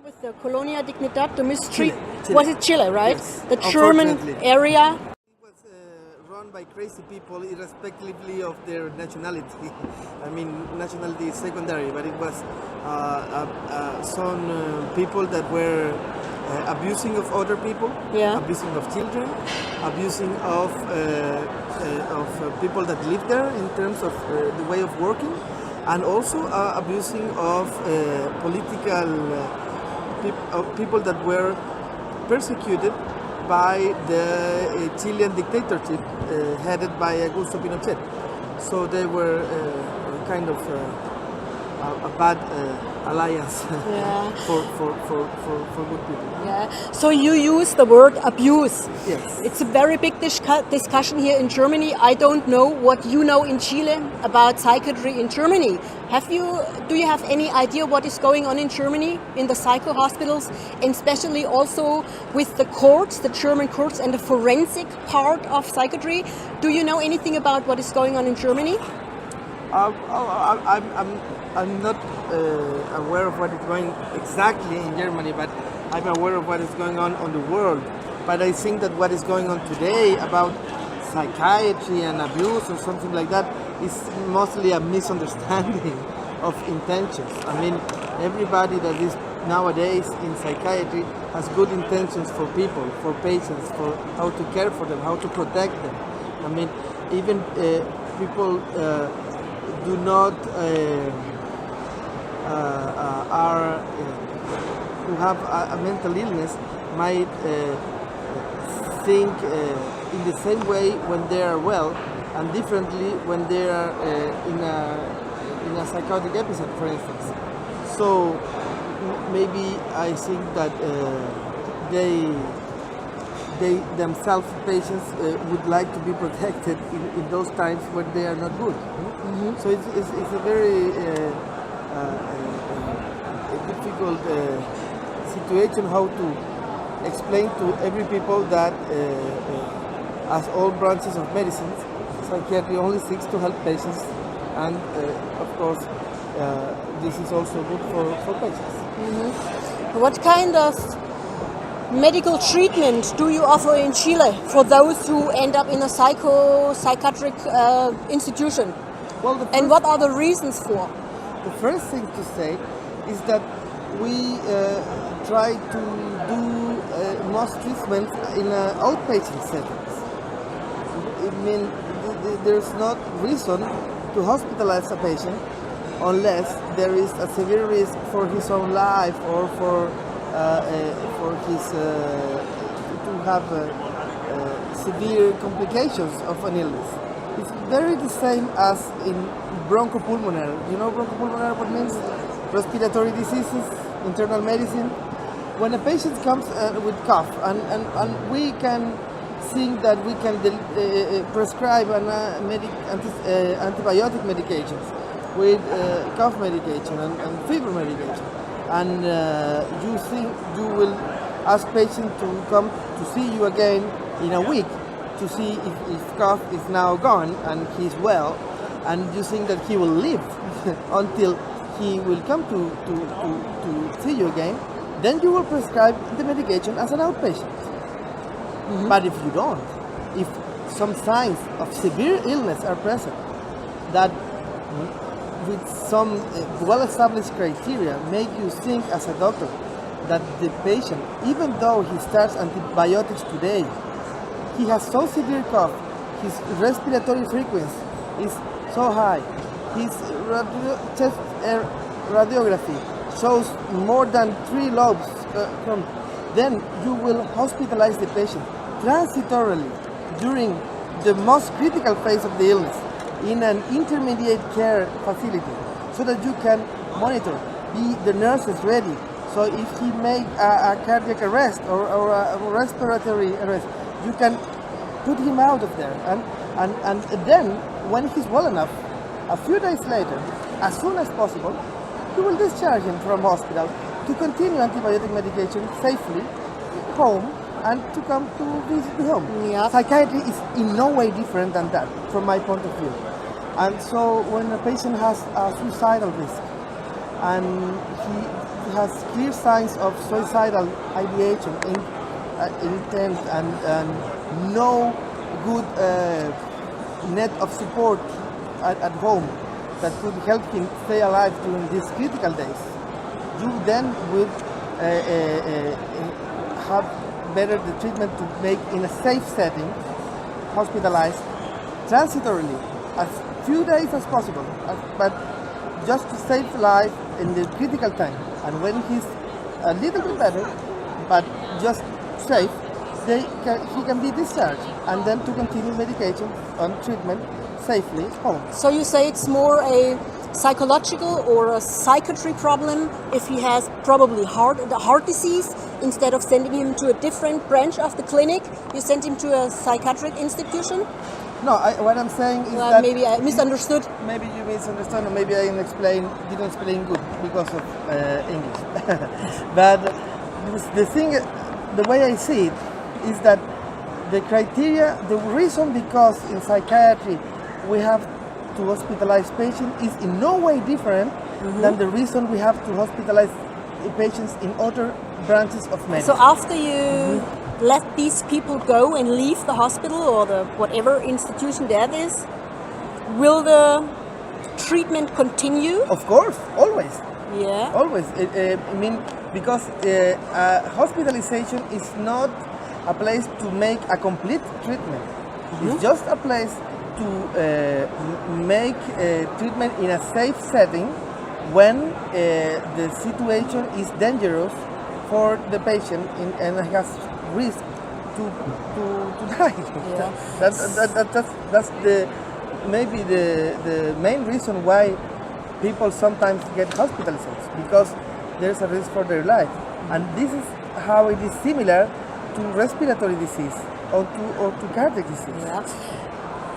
With the Colonia Dignidad, the mystery, Chile. was it Chile, right? Yes, the German unfortunately. area. It was run by crazy people, irrespectively of their nationality. I mean, nationality is secondary, but it was some people that were abusing of other people, Yeah. abusing of children, abusing of people that live there in terms of the way of working, and also abusing of political people that were persecuted by the Chilean dictatorship headed by Augusto Pinochet. So they were kind of a bad alliance Yeah. for good people. Yeah. So you use the word abuse. Yes. It's a very big discussion here in Germany. I don't know what you know in Chile about psychiatry in Germany. Do you have any idea what is going on in Germany in the psycho hospitals, and especially also with the courts, the German courts, and the forensic part of psychiatry? Do you know anything about what is going on in Germany? I'm not aware of what is going exactly in Germany, but I'm aware of what is going on the world. But I think that what is going on today about psychiatry and abuse or something like that is mostly a misunderstanding of intentions. I mean, everybody that is nowadays in psychiatry has good intentions for people, for patients, for how to care for them, how to protect them. I mean, even people do not who have a mental illness might think in the same way when they are well, and differently when they are in a psychotic episode, for instance. So maybe I think that they themselves, patients, would like to be protected in those times when they are not good. Mm-hmm. So it's a very difficult situation how to explain to every people that as all branches of medicine, psychiatry only seeks to help patients, and of course this is also good for patients. Mm-hmm. What kind of medical treatment do you offer in Chile for those who end up in a psychiatric institution? Well, and what are the reasons for? The first thing to say is that we try to do most treatments in outpatient settings. I mean, there's not reason to hospitalize a patient unless there is a severe risk for his own life or for his to have severe complications of an illness. It's very the same as in bronchopulmonary. You know bronchopulmonary what means? Respiratory diseases, internal medicine. When a patient comes with cough and we can think that we can prescribe antibiotic medications with cough medication and fever medication, and you think you will ask patient to come to see you again in a week to see if cough is now gone and he's well, and you think that he will live until he will come to see you again, then you will prescribe the medication as an outpatient. Mm-hmm. But if you don't, if some signs of severe illness are present that with some well-established criteria make you think as a doctor that the patient, even though he starts antibiotics today, he has so severe cough, his respiratory frequency is so high, his chest radiography shows more than 3 lobes, then you will hospitalize the patient transitorily during the most critical phase of the illness in an intermediate care facility, so that you can monitor, the nurses ready. So if he make a cardiac arrest or a respiratory arrest, you can put him out of there, and then when he's well enough, a few days later, as soon as possible, you will discharge him from hospital to continue antibiotic medication safely home and to come to visit the home. Yep. Psychiatry is in no way different than that, from my point of view. And so when a patient has a suicidal risk and he has clear signs of suicidal ideation, intent, and no good net of support at home that could help him stay alive during these critical days, you then will have better the treatment to make in a safe setting, hospitalized, transitorily, as few days as possible, but just to save life in the critical time. And when he's a little bit better, but just safe, he can be discharged and then to continue medication on treatment safely home. So you say it's more a psychological or a psychiatry problem if he has probably heart disease. Instead of sending him to a different branch of the clinic, you send him to a psychiatric institution? No, what I'm saying is that... Maybe I misunderstood. Maybe you misunderstood, or maybe I didn't explain good because of English. But the way I see it is that the criteria, the reason because in psychiatry we have to hospitalize patients is in no way different than the reason we have to hospitalize patients in other branches of medicine. So after you let these people go and leave the hospital or the whatever institution that is, will the treatment continue? Of course, always. Yeah. Always. I mean, because hospitalization is not a place to make a complete treatment. It's just a place to make treatment in a safe setting when the situation is dangerous for the patient and has risk to die. Yeah. That's maybe the main reason why people sometimes get hospitalized, because there's a risk for their life. And this is how it is similar to respiratory disease or to cardiac disease. Yeah.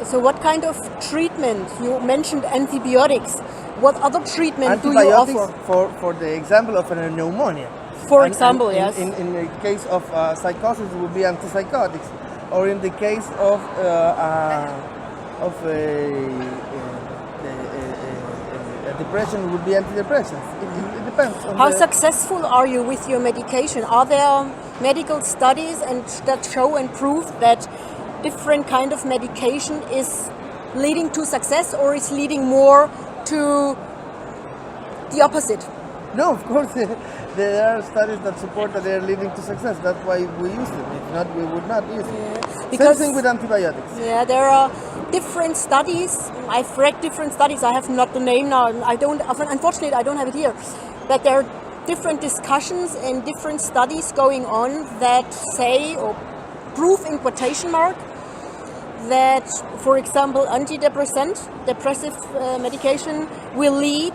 So what kind of treatment? You mentioned antibiotics. What other treatment do you offer? For the example of a pneumonia. For example, yes. In the case of psychosis, it would be antipsychotics, or in the case of depression, it would be antidepressants. It depends. How successful are you with your medication? Are there medical studies that show and prove that different kind of medication is leading to success, or is leading more to the opposite? No, of course. There are studies that support that they are leading to success. That's why we use them. If not, we would not use them. Yeah, because, same thing with antibiotics. Yeah, there are different studies. I've read different studies. I have not the name now. Unfortunately, I don't have it here. But there are different discussions and different studies going on that say, or prove in quotation mark, that, for example, depressive medication will lead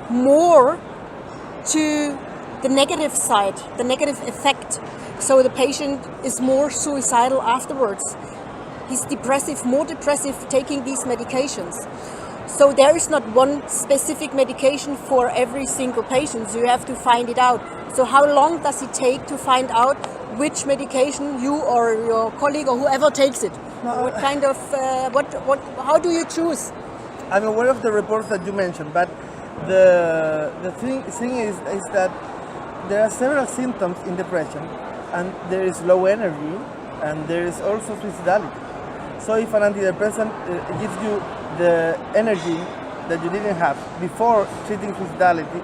more to the negative side, the negative effect. So the patient is more suicidal afterwards. He's more depressive taking these medications. So there is not one specific medication for every single patient. So you have to find it out. So how long does it take to find out which medication you or your colleague or whoever takes it? What kind of, how do you choose? I'm aware of the reports that you mentioned, but the thing is that there are several symptoms in depression, and there is low energy, and there is also suicidality. So if an antidepressant gives you the energy that you didn't have before treating suicidality,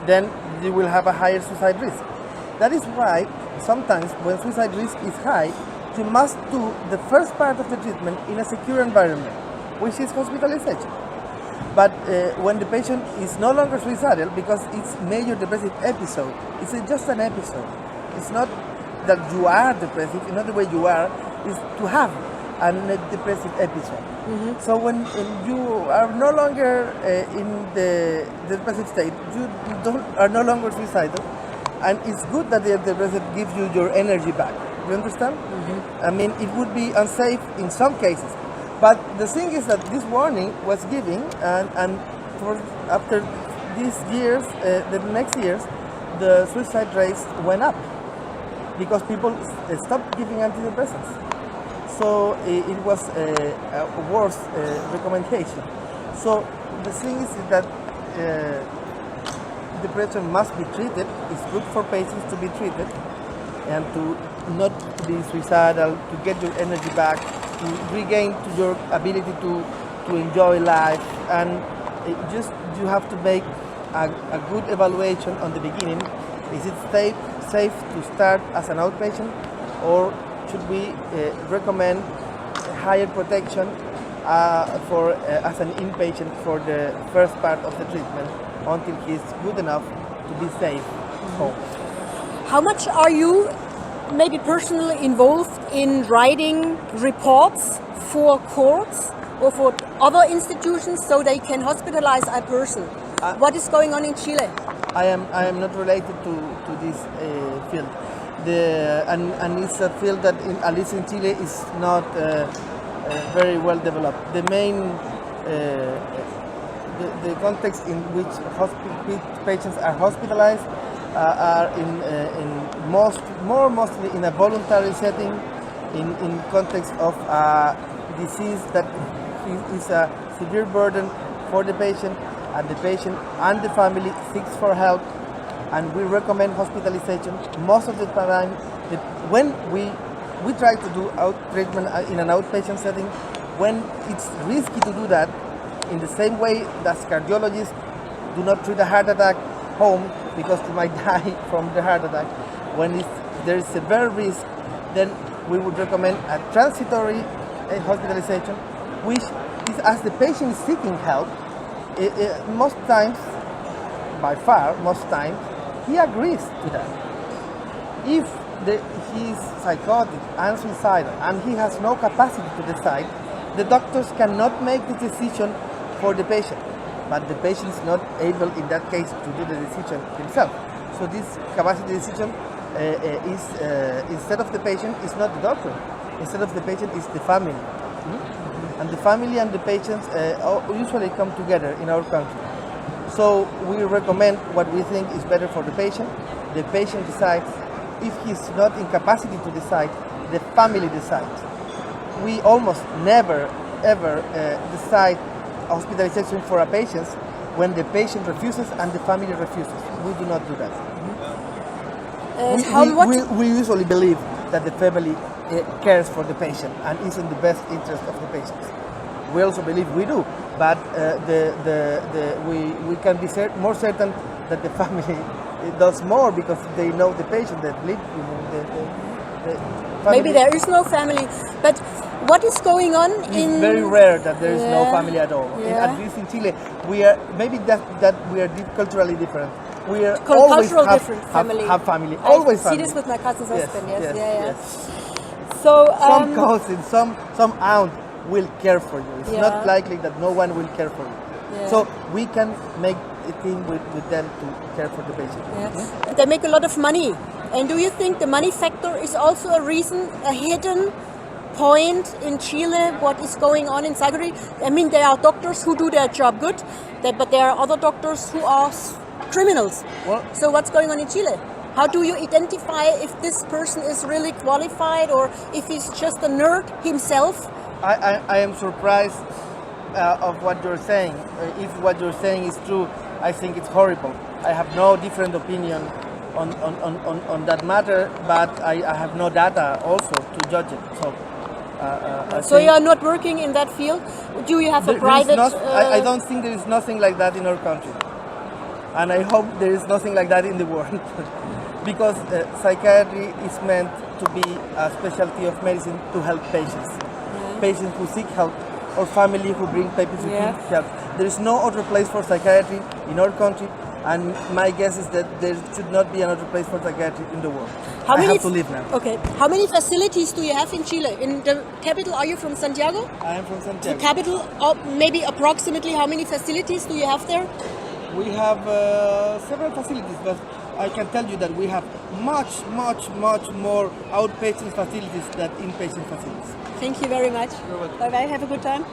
then you will have a higher suicide risk. That is why sometimes when suicide risk is high, you must do the first part of the treatment in a secure environment, which is hospitalization. But when the patient is no longer suicidal, because it's major depressive episode, it's just an episode. It's not that you are depressive, in other way you are, is to have a depressive episode. So when you are no longer in the depressive state, you are no longer suicidal, and it's good that the antidepressant gives you your energy back. You understand? I mean, it would be unsafe in some cases. But the thing is that this warning was given, and after these years, the next years, the suicide rates went up because people stopped giving antidepressants. So it was a worse recommendation. So the thing is that depression must be treated. It's good for patients to be treated and to not be suicidal, to get your energy back, to regain to your ability to enjoy life. And you have to make a good evaluation on the beginning. Is it safe to start as an outpatient, or should we recommend higher protection as an inpatient for the first part of the treatment until he's good enough to be safe home? How much are you maybe personally involved in writing reports for courts or for other institutions so they can hospitalize a person? What is going on in Chile? I am not related to this field. And it's a field that, at least in Chile, is not very well developed. The main the context in which patients are hospitalized are mostly in a voluntary setting, in context of a disease that is a severe burden for the patient, and the patient and the family seeks for help, and we recommend hospitalization. Most of the time, when we try to do treatment in an outpatient setting, when it's risky to do that, in the same way that cardiologists do not treat a heart attack home because you might die from the heart attack, when there is severe risk, then we would recommend a transitory hospitalization, which is as the patient is seeking help. Most times, by far, most times, he agrees to that. If he is psychotic and suicidal and he has no capacity to decide, the doctors cannot make the decision for the patient, but the patient is not able in that case to do the decision himself. So this capacity decision is instead of the patient is not the doctor, instead of the patient is the family. And the family and the patients usually come together in our country. So we recommend what we think is better for the patient. The patient decides. If he's not in capacity to decide, the family decides. We almost never ever decide hospitalization for a patient when the patient refuses and the family refuses. We do not do that. We usually believe that the family cares for the patient and is in the best interest of the patient. We also believe we do, but we can be more certain that the family does more because they know the patient that lives the family. Maybe there is no family, but what is going on in? It's very rare that there is no family at all. Yeah. At least in Chile, we are maybe that we are culturally different. We are always have family. Always I see family. this with my cousin's husband. Yes. Yes. So some cousin, some aunt will care for you. It's not likely that no one will care for you. Yeah. So we can make a team with them to care for the patient. Yeah. They make a lot of money. And do you think the money factor is also a reason, a hidden point in Chile, what is going on in psychiatry? I mean, there are doctors who do their job good, but there are other doctors who are criminals. Well, so what's going on in Chile? How do you identify if this person is really qualified or if he's just a nerd himself? I am surprised of what you're saying. If what you're saying is true, I think it's horrible. I have no different opinion on that matter, but I have no data also to judge it. So you are not working in that field? Do you have a private... I don't think there is nothing like that in our country. And I hope there is nothing like that in the world. Because psychiatry is meant to be a specialty of medicine to help patients. Patients who seek help or family who bring patients who seek help. There is no other place for psychiatry in our country, and my guess is that there should not be another place for psychiatry in the world. I have to leave now. Okay. How many facilities do you have in Chile? In the capital, are you from Santiago? I am from Santiago. The capital, maybe approximately how many facilities do you have there? We have several facilities, but I can tell you that we have much more outpatient facilities than inpatient facilities. Thank you very much. You're welcome. Bye-bye. Have a good time.